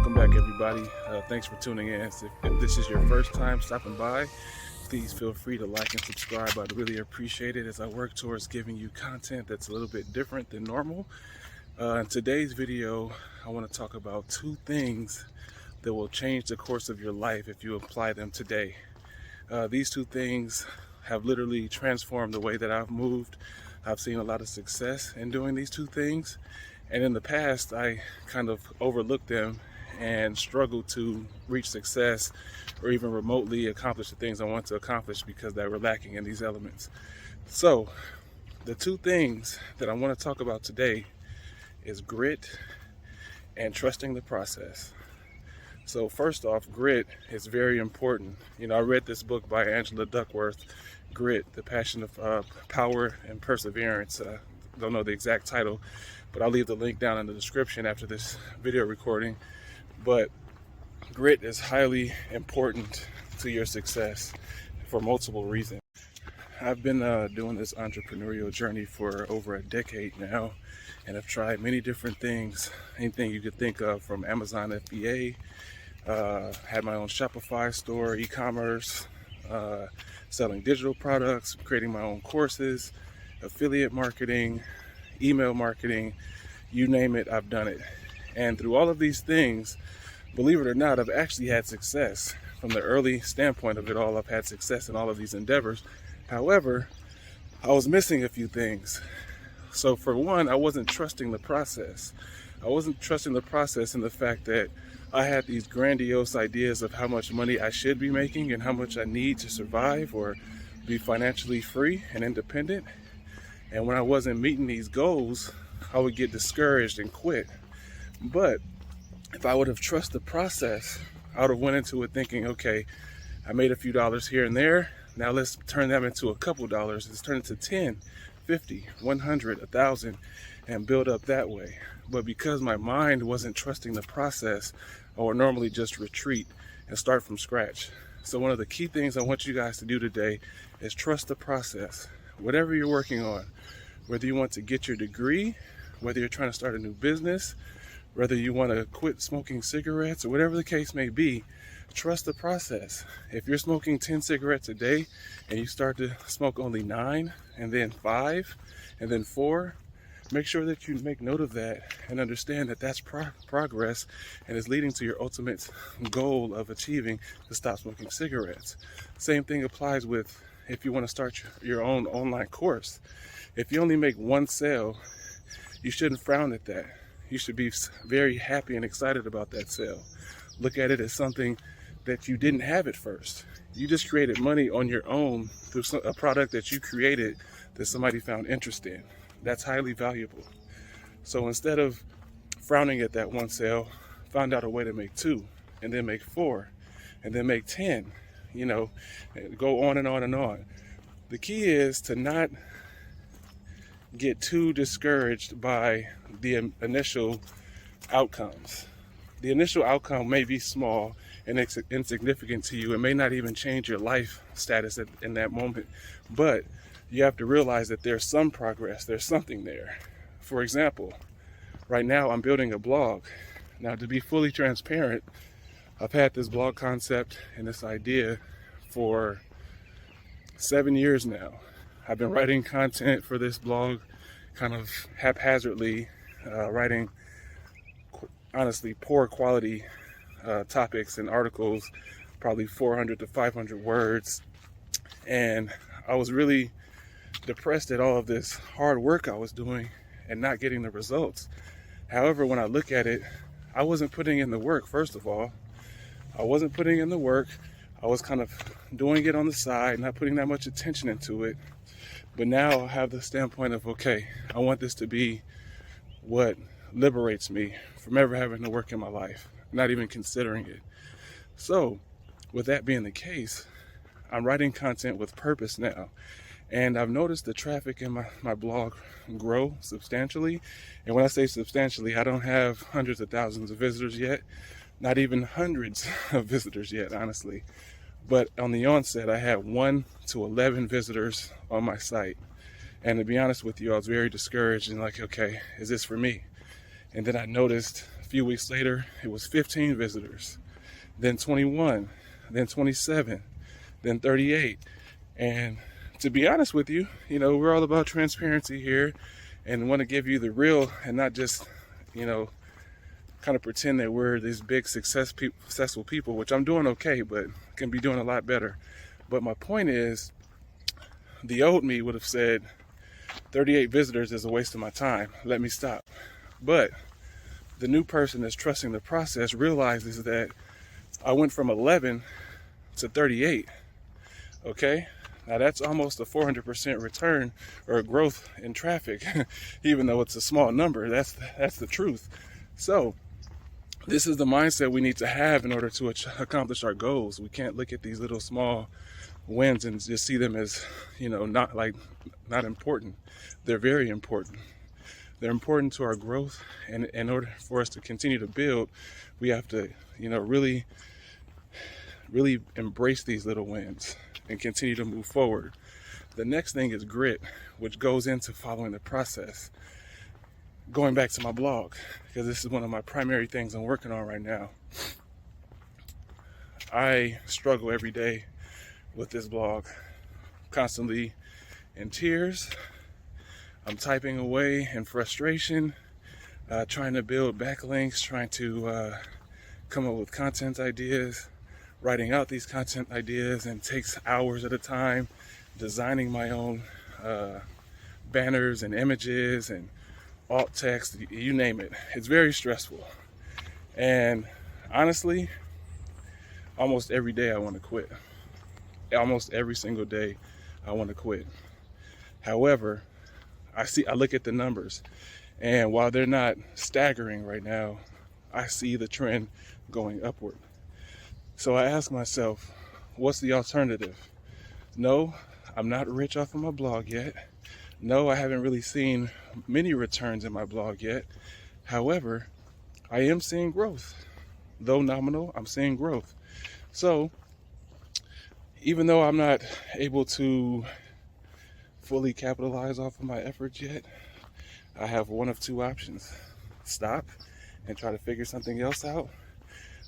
Welcome back, everybody. Thanks for tuning in. If this is your first time stopping by, please feel free to like and subscribe. I'd really appreciate it as I work towards giving you content that's a little bit different than normal. In today's video, I want to talk about two things that will change the course of your life if you apply them today. These two things have literally transformed the way that I've moved. I've seen a lot of success in doing these two things. And in the past, I kind of overlooked them and struggled to reach success or even remotely accomplish the things I want to accomplish because they were lacking in these elements. So the two things that I want to talk about today is grit and trusting the process. So first off, grit is very important. You know, I read this book by Angela Duckworth, Grit, The Passion of Power and Perseverance. Don't know the exact title, but I'll leave the link down in the description after this video recording. But grit is highly important to your success for multiple reasons. I've been doing this entrepreneurial journey for over a decade now, and I've tried many different things, anything you could think of, from Amazon FBA, had my own Shopify store, e-commerce, selling digital products, creating my own courses, affiliate marketing, email marketing, you name it, I've done it. And through all of these things, believe it or not, I've actually had success. From the early standpoint of it all, I've had success in all of these endeavors. However, I was missing a few things. So for one, I wasn't trusting the process. I wasn't trusting the process in the fact that I had these grandiose ideas of how much money I should be making and how much I need to survive or be financially free and independent. And when I wasn't meeting these goals, I would get discouraged and quit. But if I would have trusted the process, I would have went into it thinking, okay, I made a few dollars here and there. Now let's turn that into a couple dollars. Let's turn it to 10, 50, 100, 1,000, and build up that way. But because my mind wasn't trusting the process, I would normally just retreat and start from scratch. So one of the key things I want you guys to do today is trust the process. Whatever you're working on, whether you want to get your degree, whether you're trying to start a new business, whether you want to quit smoking cigarettes, or whatever the case may be, trust the process. If you're smoking 10 cigarettes a day and you start to smoke only 9 and then 5 and then 4, make sure that you make note of that and understand that that's progress and is leading to your ultimate goal of achieving to stop smoking cigarettes. Same thing applies with if you want to start your own online course. If you only make one sale, you shouldn't frown at that. You should be very happy and excited about that sale. Look at it as something that you didn't have at first. You just created money on your own through a product that you created that somebody found interest in. That's highly valuable. So instead of frowning at that one sale, find out a way to make 2, and then make 4, and then make 10, you know, go on and on and on. The key is to not get too discouraged by the initial outcomes. The initial outcome may be small and insignificant to you. It may not even change your life status in that moment, but you have to realize that there's some progress, there's something there. For example, right now I'm building a blog. Now, to be fully transparent, I've had this blog concept and this idea for 7 years now. I've been writing content for this blog kind of haphazardly, writing honestly poor quality topics and articles, probably 400 to 500 words. And I was really depressed at all of this hard work I was doing and not getting the results. However, when I look at it, I wasn't putting in the work. First of all, I wasn't putting in the work. I was kind of doing it on the side, not putting that much attention into it. But now I have the standpoint of, okay, I want this to be what liberates me from ever having to work in my life, not even considering it. So with that being the case, I'm writing content with purpose now. And I've noticed the traffic in my blog grow substantially. And when I say substantially, I don't have hundreds of thousands of visitors yet, not even hundreds of visitors yet, honestly. But on the onset, I had 1 to 11 visitors on my site. And to be honest with you, I was very discouraged and like, okay, is this for me? And then I noticed few weeks later, it was 15 visitors, then 21, then 27, then 38. And to be honest with you, we're all about transparency here and want to give you the real and not just, kind of pretend that we're these big successful people, which I'm doing okay, but can be doing a lot better. But my point is, the old me would have said 38 visitors is a waste of my time. Let me stop. But the new person that's trusting the process realizes that I went from 11 to 38. Okay? Now that's almost a 400% return or growth in traffic, even though it's a small number. That's the truth. So this is the mindset we need to have in order to accomplish our goals. We can't look at these little small wins and just see them as, not important. They're very important. They're important to our growth, and in order for us to continue to build, we have to, really embrace these little wins and continue to move forward. The next thing is grit, which goes into following the process. Going back to my blog, because this is one of my primary things I'm working on right now. I struggle every day with this blog, constantly in tears. I'm typing away in frustration, trying to build backlinks, trying to come up with content ideas, writing out these content ideas, and takes hours at a time, designing my own banners and images and alt text, you name it. It's very stressful. And honestly, almost every day I want to quit. Almost every single day I want to quit. However, I look at the numbers, and while they're not staggering right now, I see the trend going upward. So I ask myself, what's the alternative? No, I'm not rich off of my blog yet. No, I haven't really seen many returns in my blog yet. However, I am seeing growth. Though nominal, I'm seeing growth. So, even though I'm not able to fully capitalize off of my efforts yet, I have one of two options. Stop and try to figure something else out,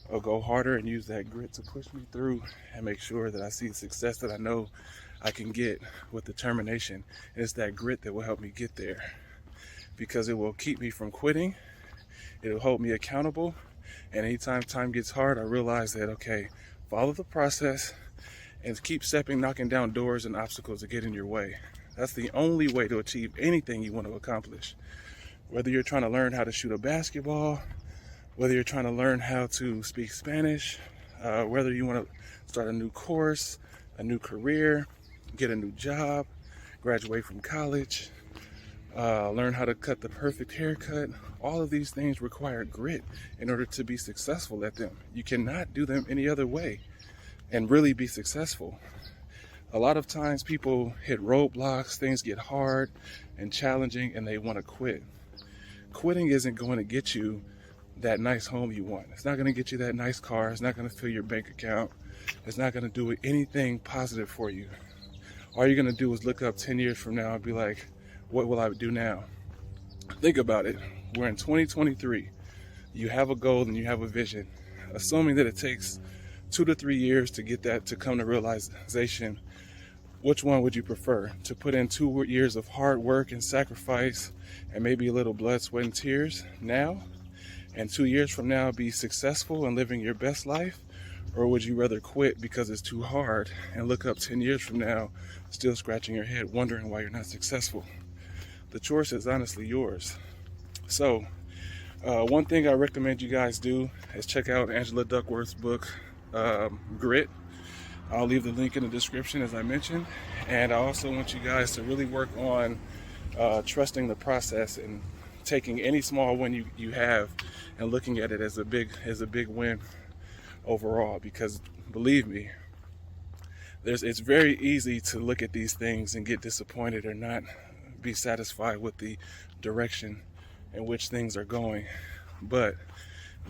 or go harder and use that grit to push me through and make sure that I see success that I know I can get with determination. And it's that grit that will help me get there, because it will keep me from quitting. It'll hold me accountable. And anytime time gets hard, I realize that, okay, follow the process and keep knocking down doors and obstacles that get in your way. That's the only way to achieve anything you want to accomplish. Whether you're trying to learn how to shoot a basketball, whether you're trying to learn how to speak Spanish, whether you want to start a new course, a new career, get a new job, graduate from college, learn how to cut the perfect haircut. All of these things require grit in order to be successful at them. You cannot do them any other way and really be successful. A lot of times people hit roadblocks, things get hard and challenging, and they want to quit. Quitting isn't going to get you that nice home you want. It's not going to get you that nice car. It's not going to fill your bank account. It's not going to do anything positive for you. All you're going to do is look up 10 years from now and be like, what will I do now? Think about it. We're in 2023. You have a goal and you have a vision. Assuming that it takes 2 to 3 years to get that to come to realization, which one would you prefer? To put in 2 years of hard work and sacrifice and maybe a little blood, sweat, and tears now, and 2 years from now be successful and living your best life? Or would you rather quit because it's too hard and look up 10 years from now still scratching your head wondering why you're not successful? The choice is honestly yours. So one thing I recommend you guys do is check out Angela Duckworth's book, Grit. I'll leave the link in the description, as I mentioned. And I also want you guys to really work on trusting the process and taking any small win you have and looking at it as a big win overall. Because believe me, it's very easy to look at these things and get disappointed or not be satisfied with the direction in which things are going. But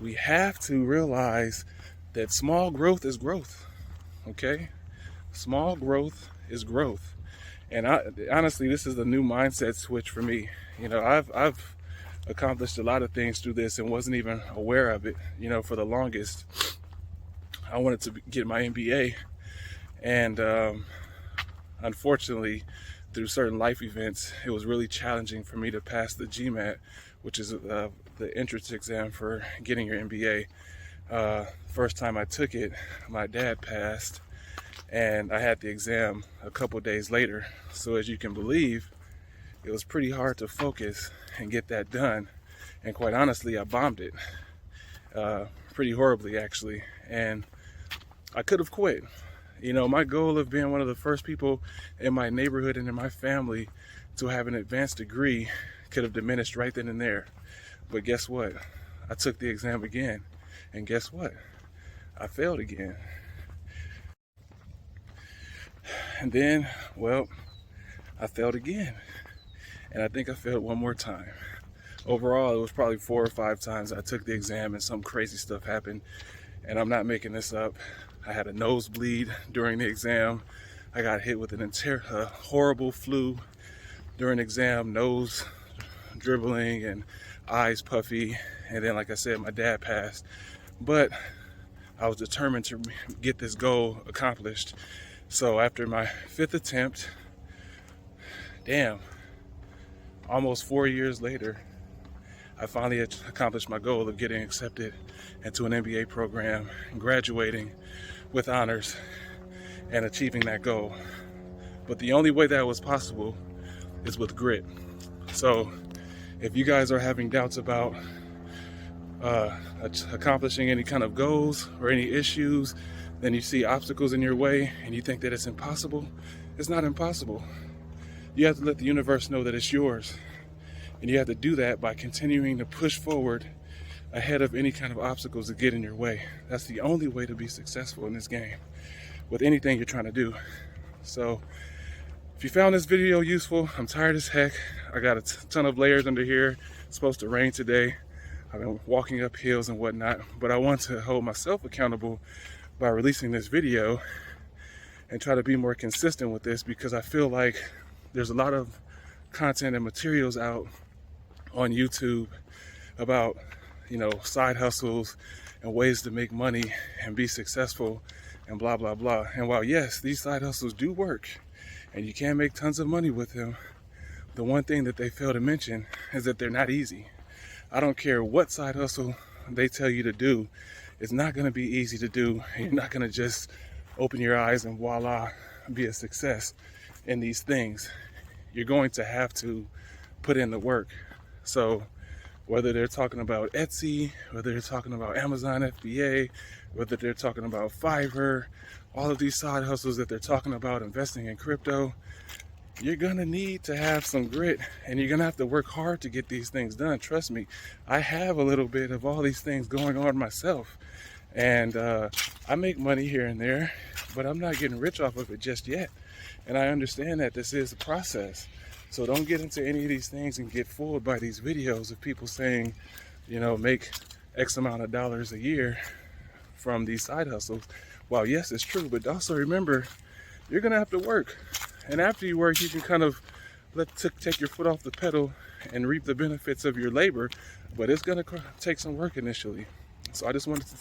we have to realize that small growth is growth. Okay? Small growth is growth. And honestly, this is a new mindset switch for me. I've accomplished a lot of things through this and wasn't even aware of it. You know, for the longest, I wanted to get my MBA, and unfortunately, through certain life events, it was really challenging for me to pass the GMAT, which is the entrance exam for getting your MBA. First time I took it, my dad passed, and I had the exam a couple days later. So as you can believe, it was pretty hard to focus and get that done. And quite honestly, I bombed it pretty horribly, actually. And I could have quit. You know, my goal of being one of the first people in my neighborhood and in my family to have an advanced degree could have diminished right then and there. But guess what? I took the exam again, and guess what? I failed again. And then, well, I failed again. And I think I failed one more time. Overall, it was probably 4 or 5 times I took the exam and some crazy stuff happened. And I'm not making this up. I had a nosebleed during the exam. I got hit with a horrible flu during the exam, nose dribbling and eyes puffy. And then, like I said, my dad passed. But I was determined to get this goal accomplished. So after my 5th attempt, damn, almost 4 years later, I finally accomplished my goal of getting accepted into an MBA program and graduating with honors and achieving that goal. But the only way that was possible is with grit. So if you guys are having doubts about accomplishing any kind of goals or any issues, then you see obstacles in your way and you think that it's impossible, it's not impossible. You have to let the universe know that it's yours. And you have to do that by continuing to push forward ahead of any kind of obstacles that get in your way. That's the only way to be successful in this game with anything you're trying to do. So if you found this video useful, I'm tired as heck. I got a ton of layers under here. It's supposed to rain today. I've been walking up hills and whatnot, but I want to hold myself accountable by releasing this video and try to be more consistent with this, because I feel like there's a lot of content and materials out on YouTube about, you know, side hustles and ways to make money and be successful and blah, blah, blah. And while yes, these side hustles do work and you can make tons of money with them, the one thing that they fail to mention is that they're not easy. I don't care what side hustle they tell you to do, it's not going to be easy to do. You're not going to just open your eyes and voila, be a success in these things. You're going to have to put in the work. So whether they're talking about Etsy, whether they're talking about Amazon FBA, whether they're talking about Fiverr, all of these side hustles that they're talking about, investing in crypto, you're gonna need to have some grit and you're gonna have to work hard to get these things done. Trust me, I have a little bit of all these things going on myself, and I make money here and there, but I'm not getting rich off of it just yet. And I understand that this is a process. So don't get into any of these things and get fooled by these videos of people saying, you know, make X amount of dollars a year from these side hustles. While yes, it's true, but also remember, you're gonna have to work. And after you work, you can kind of take your foot off the pedal and reap the benefits of your labor, but it's gonna take some work initially. So I just wanted to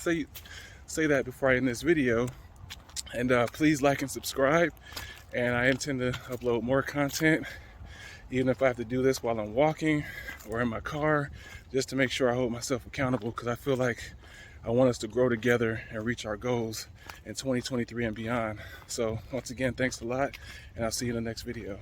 say that before I end this video. And please like and subscribe. And I intend to upload more content, even if I have to do this while I'm walking or in my car, just to make sure I hold myself accountable, because I feel like I want us to grow together and reach our goals in 2023 and beyond. So once again, thanks a lot, and I'll see you in the next video.